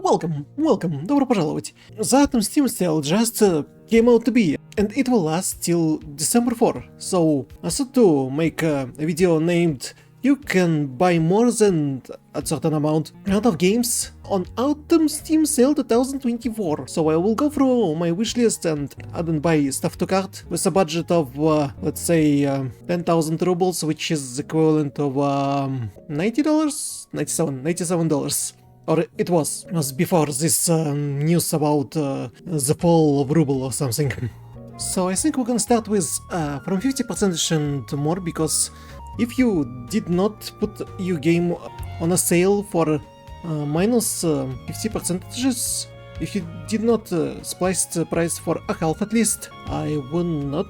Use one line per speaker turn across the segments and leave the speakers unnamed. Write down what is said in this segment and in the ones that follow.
Welcome, добро пожаловать. The Atom Steam sale just came out to be, and it will last till December 4. So I thought to make a video named "You can buy more than a certain amount of games on Autumn Steam Sale 2024. So I will go through my wishlist and add and buy stuff to cart with a budget of, let's say, 10,000 rubles, which is equivalent of $90? $97. Or it was before this news about the fall of ruble or something. So I think we're gonna start with from 50% and more, because if you did not put your game on a sale for minus 50%, if you did not splice the price for a half at least, I will not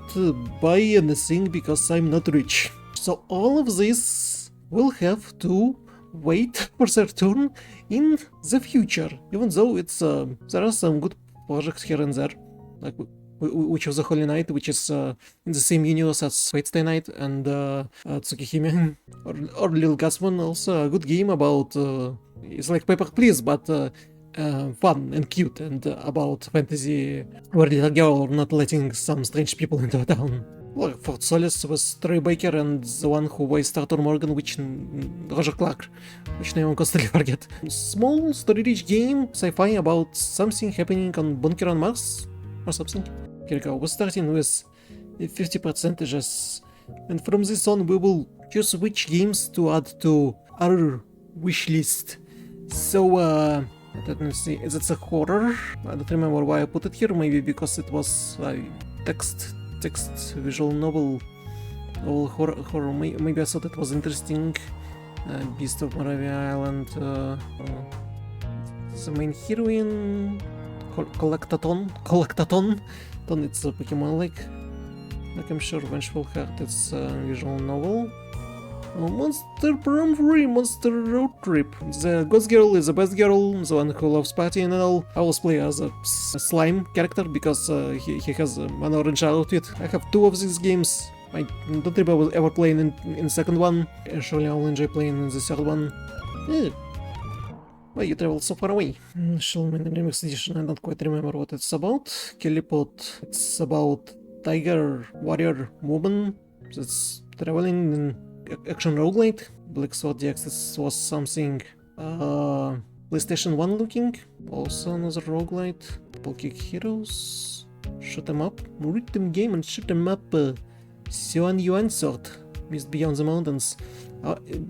buy anything because I'm not rich. So all of this will have to wait for their turn in the future, even though it's there are some good projects here and there, like Witch of the Holy Knight, which is in the same universe as Fate Stay Night, and Tsukihime, or Little Gatsman, also a good game about it's like Paper Please, but fun and cute, and about fantasy where little girl not letting some strange people into a town. Well, Fort Solis was Troy Baker and the one who voiced Arthur Morgan, Roger Clark, which name I constantly forget. Small, story-rich game, sci-fi about something happening on Bunker on Mars, or something. Here we go, we're starting with 50%, and from this on we will choose which games to add to our wish list. So, let me see, is it a horror? I don't remember why I put it here, maybe because it was text visual novel horror. Maybe I thought it was interesting. Beast of Moravia Island, the main heroine, Collectaton, it's a Pokemon like I'm sure Vengeful Heart, it's a visual novel. Monster Prom Free, Monster Road Trip. The Ghost Girl is the best girl, the one who loves partying and all. I will play as a slime character because he has an orange outfit. I have two of these games. I don't remember ever playing in the second one. Surely I will enjoy playing in the third one. Why you travel so far away? Shulman Remix Edition, I don't quite remember what it's about. Kellipot, it's about tiger warrior woman that's traveling in action roguelite. Black Sword DX was something PlayStation 1 looking, also another roguelite. Double Kick Heroes, shoot 'em up, rhythm game and shoot 'em up. Xuan Yuan Sword, Mist Beyond the Mountains.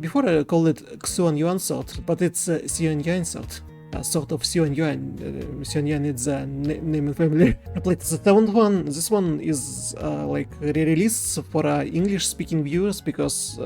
Before I called it Xuan Yuan Sword, but it's Xuan Yuan Sword. Sort of Xuan Yuan. Xuan Yuan is the name and family. I played the seventh one. This one is like re-release for English-speaking viewers because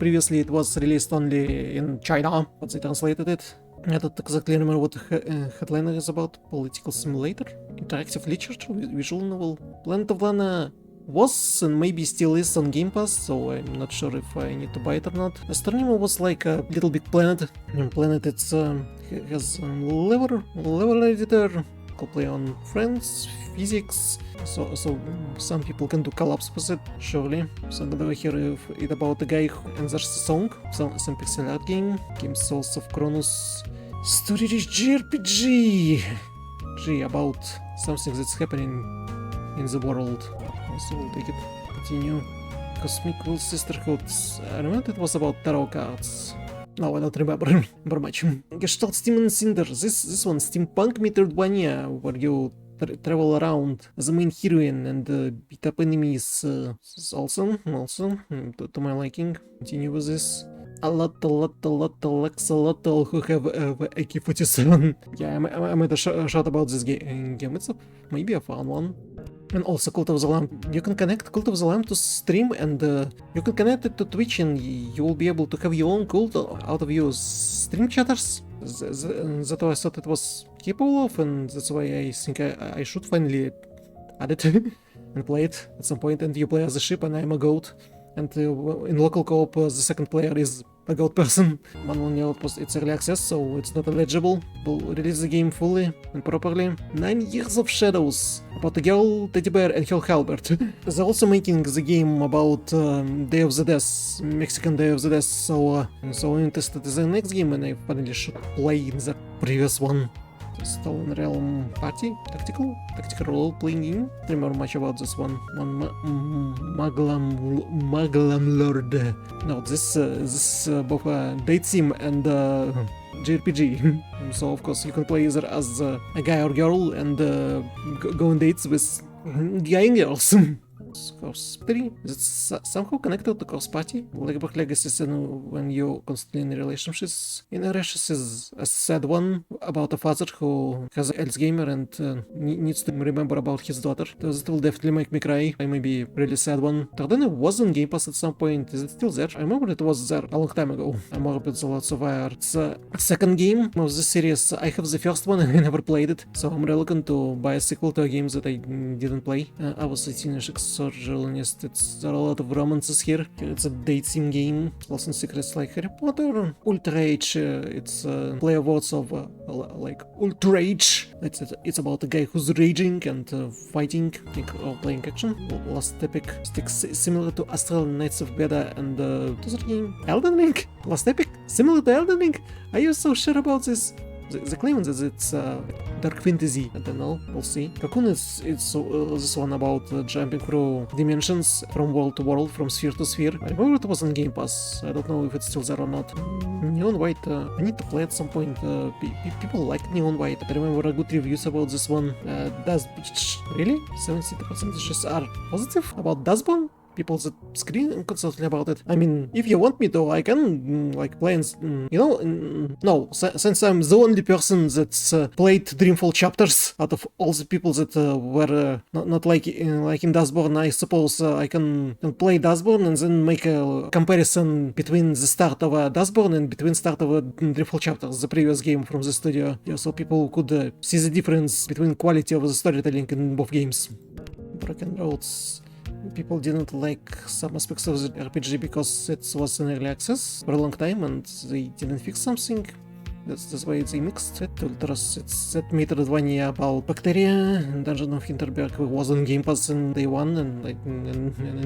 previously it was released only in China, but they translated it. I don't exactly remember what the headliner is about. Political simulator, interactive literature, visual novel. Planet of Lana was and maybe still is on Game Pass, so I'm not sure if I need to buy it or not. Astronomer was like a Little Big Planet. Planet it's has a level editor, can play on friends, physics, so some people can do collabs with it, surely. So I'm gonna hear it about a guy who answers a song, some pixel art game Souls of Chronos, story-rich JRPG about something that's happening in the world. So we'll take it. Continue. Cosmic Will Sisterhood. I remember it was about tarot cards. No, I don't remember much. Gestalt Steam and Cinder. This one, Steampunk Metroidvania, where you travel around as a main heroine and beat up enemies. This is awesome, to my liking. Continue with this. A lot who have AK-47. Yeah, I made a shot about this game. It's maybe a fun one. And also Cult of the Lamb. You can connect Cult of the Lamb to stream, and you can connect it to Twitch, and you will be able to have your own cult out of your stream chatters. That's why I thought it was capable of, and that's why I think I should finally add it and play it at some point. And you play as a ship, and I'm a goat. And in local co-op, the second player is a goat person. Manual Outpost, it's early access, so it's not eligible. We'll release the game fully and properly. 9 Years of Shadows, about a girl, teddy bear, and her halberd. They're also making the game about Day of the Death, Mexican Day of the Death, so I'm interested in the next game, and I finally should play in that previous one. Stolen Realm Party, tactical role-playing game. I don't remember much about this one. Maglam Lord. No, this both a date sim and JRPG. So of course you can play either as a guy or girl and go on dates with guy and girls. Course 3 is somehow connected to Course Party. Like Back Legacy is when you're constantly in relationships. In Rashes is a sad one about a father who has Alzheimer and needs to remember about his daughter. That will definitely make me cry. I may be really sad one. Tardana was on Game Pass at some point. Is it still there? I remember it was there a long time ago. I'm more bit lots of fire. It's a second game of the series. I have the first one and I never played it, so I'm reluctant to buy a sequel to a game that I didn't play. I was a teenage journalist. There are a lot of romances here. It's a date sim game. Lost in Secrets like Harry Potter. Ultra Age. It's play awards of like Ultra Age. It's about a guy who's raging and fighting, or playing action. Last Epic sticks similar to Astral Knights of Beda and what's that game? Elden Ring. Last Epic similar to Elden Ring. Are you so sure about this? The claim is it's dark fantasy. I don't know, we'll see. Cocoon is this one about jumping through dimensions from world to world, from sphere to sphere. I remember it was on Game Pass. I don't know if it's still there or not. Neon White, I need to play at some point. People like Neon White. I remember good reviews about this one. Really? 70% are positive about Dustbone? People that scream constantly about it. I mean, if you want me to, I can like play and, no, since I'm the only person that's played Dreamfall chapters out of all the people that were not like in Dustborn, I suppose I can play Dustborn and then make a comparison between the start of Dustborn and between start of Dreamfall chapters, the previous game from the studio, so people could see the difference between quality of the storytelling in both games. Broken Roads. People didn't like some aspects of the RPG because it was in early access for a long time and they didn't fix something. That's why they mixed it. Ultras, it's that Metroidvania about bacteria, and Dungeon of Hinterberg was on Game Pass in day one and I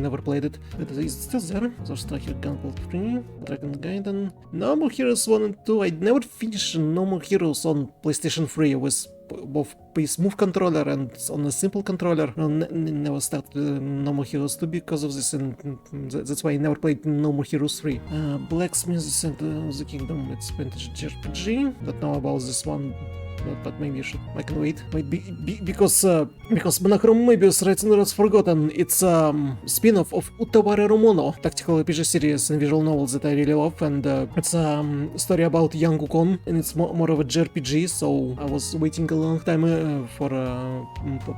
never played it. But it's still there. There's Striker Gunpowder 3, Dragon Gaiden, No More Heroes 1 and 2. I never finished No More Heroes on PlayStation 3 with both Smooth controller and on a simple controller. Never started No More Heroes 2 because of this, and that's why I never played No More Heroes 3. Blacksmiths and the Kingdom, it's vintage JRPG. Don't know about this one, but maybe I can wait. Because Monochrome Mobius Rights and Roads Forgotten, it's a spin-off of Utaware Romono, tactical RPG series and visual novels that I really love, and it's a story about young Wukong, and it's more of a JRPG, so I was waiting a long time for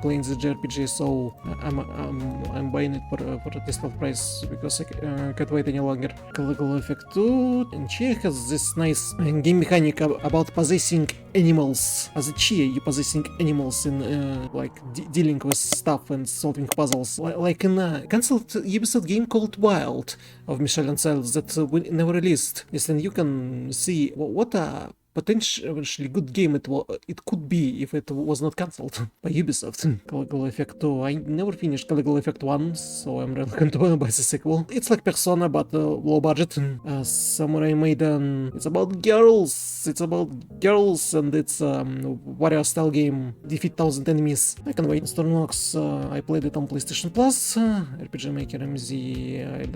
playing the JRPG, so I'm buying it for a discount price because I can't wait any longer. Caligula Effect 2, and she has this nice game mechanic about possessing animals. As a Chia, you possessing animals in like dealing with stuff and solving puzzles, like in a cancelled Ubisoft game called Wild of Michel Ancel that we never released. Yes, and you can see what a potentially good game it could be if it was not cancelled by Ubisoft. Caligula Effect 2. I never finished Caligula Effect 1, so I'm reluctant to buy the sequel. It's like Persona, but low budget. Samurai Maiden. It's about girls. And it's warrior style game. Defeat 1,000 enemies. I can wait. Stornox. I played it on PlayStation Plus. RPG Maker MZ.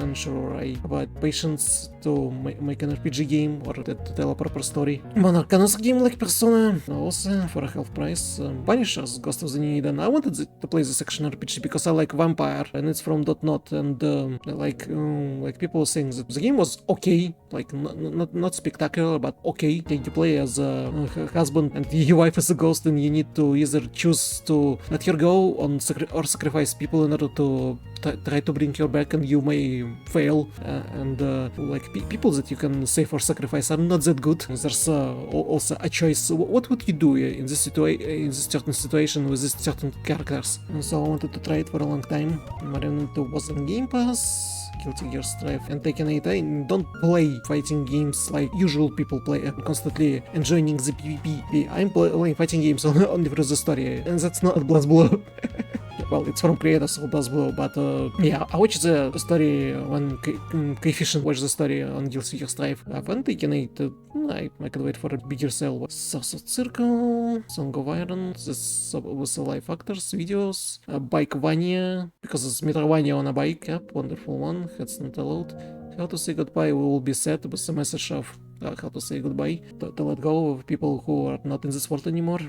I'm sure I have patience to make an RPG game or to tell a proper story. Monarch is a game like Persona, also for a half price. Punishers, Ghost of the New Eden. I wanted to play this action RPG because I like Vampire and it's from .NOT, and like people were saying that the game was okay, like not spectacular, but okay. You play as a husband and your wife is a ghost, and you need to either choose to let her go or sacrifice people in order to try to bring her back, and you may fail. And like people that you can save or sacrifice are not that good. There's also a choice. What would you do in this certain situation with these certain characters? And so I wanted to try it for a long time. Mario 2 was on Game Pass. Guilty Gear Strive and Tekken 8. I don't play fighting games like usual people play, constantly enjoying the PvP. I'm playing fighting games only for the story, and that's not BlazBlue. well, it's from creators of BlazBlue, but yeah, I watched the story when Coefficient watched the story on DLC Drive. I've taken it. I can wait for a bigger sale. Source of Circle, Song of Iron, this with the live actors, videos, Bike Vania, because it's Metrovania on a bike, yep, wonderful one, heads not allowed. How to say goodbye will be said with the message of how to say goodbye, to let go of people who are not in this world anymore.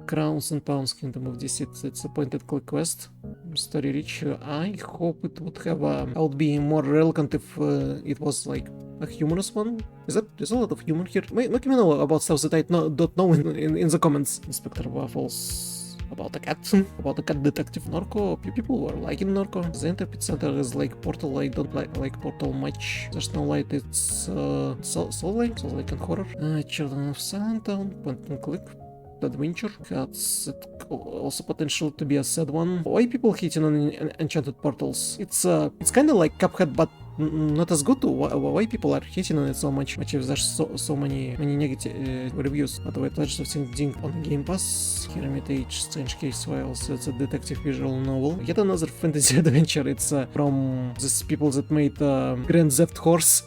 Crowns and Pounds, Kingdom of Deceit, it's a point-and click quest. Story rich. I hope it would have would be more relevant if it was like a humorous one. There's a lot of humor here. Let me know about stuff that I don't know in the comments. Inspector Waffles. About the cat detective Narco. People were liking Narco. The Interpret Center is like Portal. I don't like Portal much. There's no light. It's Soul Lake and horror. Children of Silent Town. Point and click. Adventure has also potential to be a sad one. Why people hating on enchanted portals? It's kind of like Cuphead, but not as good. Why people are hating on it so much? If there's so many negative reviews. But we touched something on Game Pass. Hermitage, Strange Case Files. It's a detective visual novel. Yet another fantasy adventure. It's from these people that made Grand Theft Horse.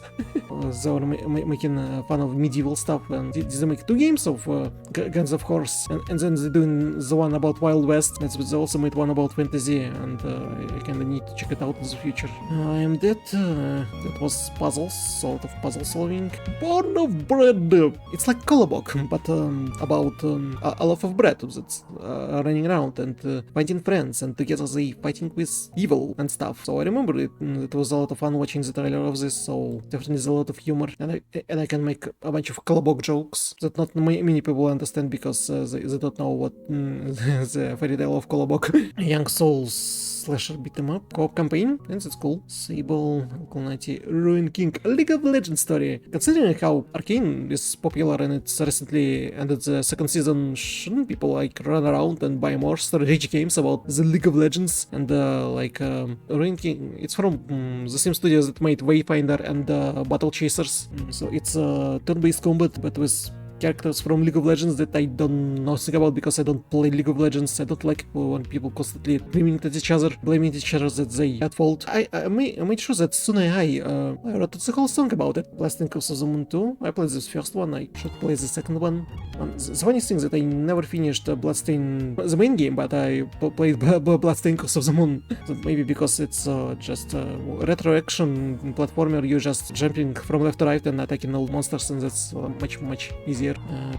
They were making fun of medieval stuff, and they make 2 games of Grand Theft Horse, and then they're doing the one about Wild West. They also made one about fantasy, and I kinda need to check it out in the future. I Am Dead. That was puzzles, sort of puzzle solving. Born of Bread. It's like Colobok, but about a loaf of bread that's running around and finding friends, and together they fighting with evil and stuff. So I remember it. It was a lot of fun watching the trailer of this. So definitely there's a lot of humor, and I can make a bunch of Colobok jokes that not many people understand because they don't know what the fairy tale of Colobok. Young Souls slasher beat 'em up co-op campaign, and that's cool. Sable, Uncle Natty, Ruin King, a League of Legends story. Considering how Arcane is popular and it's recently ended the 2nd season, shouldn't people like run around and buy more strategy games about the League of Legends? And Ruin King, it's from the same studios that made Wayfinder and Battle Chasers. So it's turn-based combat, but with characters from League of Legends that I don't know nothing about because I don't play League of Legends. I don't like when people constantly blaming each other that they at fault. I made sure that Sunai I wrote the whole song about it. Blasting of the Moon 2. I played this first one, I should play the second one. The funny thing is that I never finished Bloodstain, the main game, but I played Bloodstain of the Moon. So maybe because it's just a retro action platformer, you're just jumping from left to right and attacking all monsters, and that's much easier.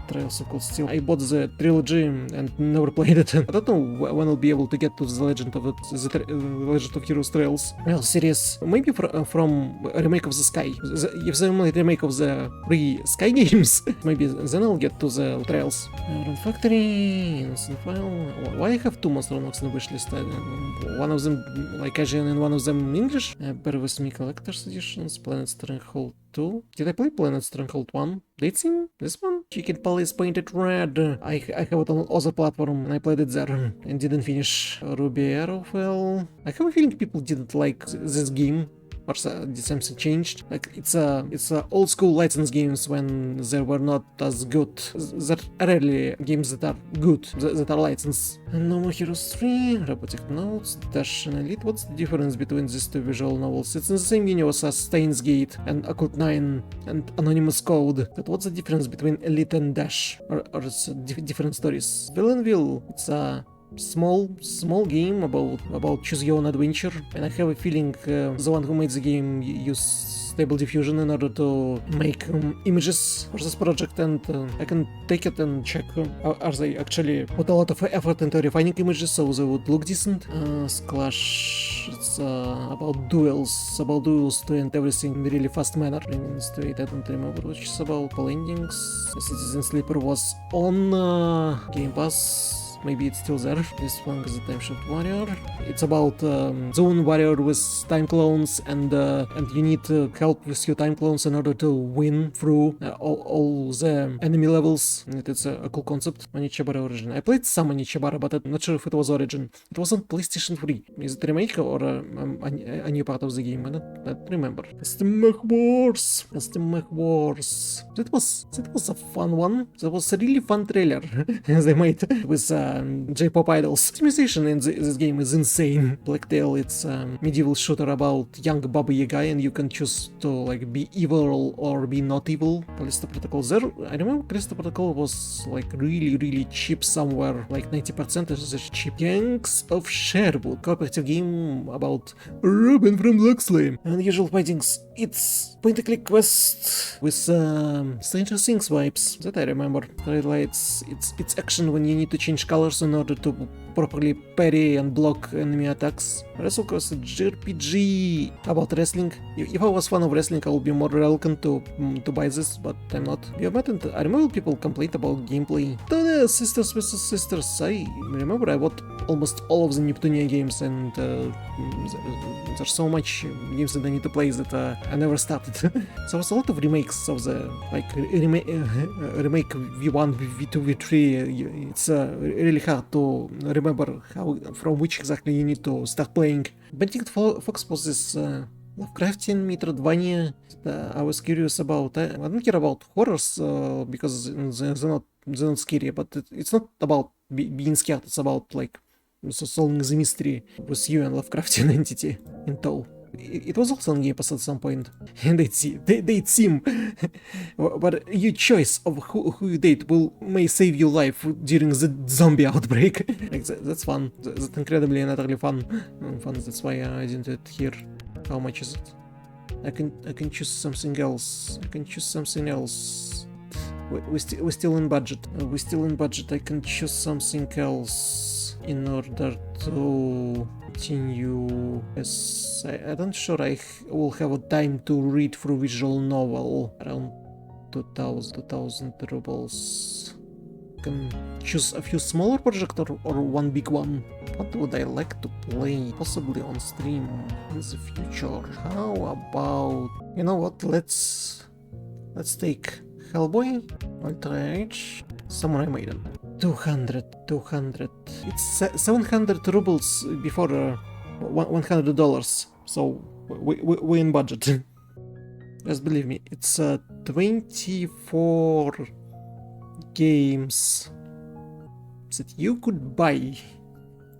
Trails of Cold Steel. I bought the trilogy and never played it. I don't know when I'll be able to get to the Legend of Legend of Heroes Trails. Well, series maybe from a remake of the Sky. If they only remake of the 3 Sky games, maybe then I'll get to the Trails. Run Factory, Innocent File. Why I have 2 Monster Unlocks in the wishlist? One of them like Asian and one of them English. Bear With Me Collector's Editions, Planet Stronghold 2. Did I play Planet Stronghold 1? Did you? This one? Chicken Palace Painted Red. I have it on other platform and I played it there and didn't finish. Ruby Arrowfell. I have a feeling people didn't like this game. Or did something changed? Like it's old school license games when they were not as good. There are rarely games that are good, that are licensed. And No More Heroes 3, Robotic Notes, Dash and Elite. What's the difference between these 2 visual novels? It's in the same universe as Steins Gate and Occult 9 and Anonymous Code. But what's the difference between Elite and Dash? Or it's different stories? Villainville, it's a small game about choose your own adventure, and I have a feeling the one who made the game used Stable Diffusion in order to make images for this project, and I can take it and check are they actually put a lot of effort into refining images so they would look decent. Splash, it's about duels to end everything in a really fast manner. I don't remember what it's about. Endings. Citizen Sleeper was on Game Pass. Maybe it's still there. This one is a Time Shift Warrior. It's about Zone Warrior with time clones, and you need help with your time clones in order to win through all the enemy levels. It's a cool concept. Onichibara Origin. I played some Onichibara, but I'm not sure if it was Origin. It was on PlayStation 3. Is it a remake or a new part of the game? I don't remember. Custom Mech Wars. That was a fun one. That was a really fun trailer they made with J-pop idols. The musician in this game is insane. Black Tail, it's a medieval shooter about young Baba Yaga, and you can choose to like be evil or be not evil. Callisto Protocol Zero, I remember Callisto Protocol was like really cheap somewhere, like 90% is cheap. Gangs of Sherwood, cooperative game about Robin from Loxley. Unusual fightings, it's point-and-click quest with Stranger Things vibes, that I remember. Highlights, it's action when you need to change colors in order to properly parry and block enemy attacks. WrestleQuest JRPG about wrestling. If I was fan of wrestling, I would be more reluctant to buy this, but I'm not. I remember people complained about gameplay. Sisters vs Sisters. I remember I bought almost all of the Neptunia games, and there's so much games that I need to play that I never started. So there's a lot of remakes of the like remake V1, V2, V3. It's really hard to remember from which exactly you need to start playing. Benedict Fox was this Lovecraftian Metroidvania that I was curious about. I don't care about horrors because they're not scary, but it's not about being scared. It's about like solving the mystery with you and Lovecraftian entity in tow. It was also on Game Pass at some point, and they'd seem, but your choice of who you date may save your life during the zombie outbreak. Like that's fun. That's incredibly and utterly fun. That's why I didn't do it here. How much is it? I can choose something else. We're still in budget. I can choose something else in order to continue. As I don't sure I will have a time to read through visual novel. Around 2000 rubles. Can choose a few smaller projects or one big one. What would I like to play? Possibly on stream in the future. How about, you know what? Let's take Hellboy, Ultra Age, Samurai Maiden. 200. It's 700 rubles before $100. So we're in budget. Just believe me, it's 24 games that you could buy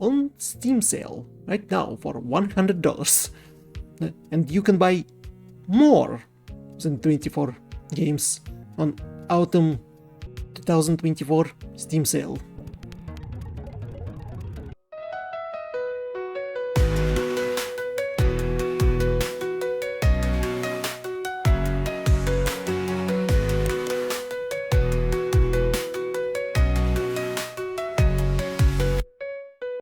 on Steam sale right now for $100, and you can buy more than 24 games on Autumn 2024 Steam sale.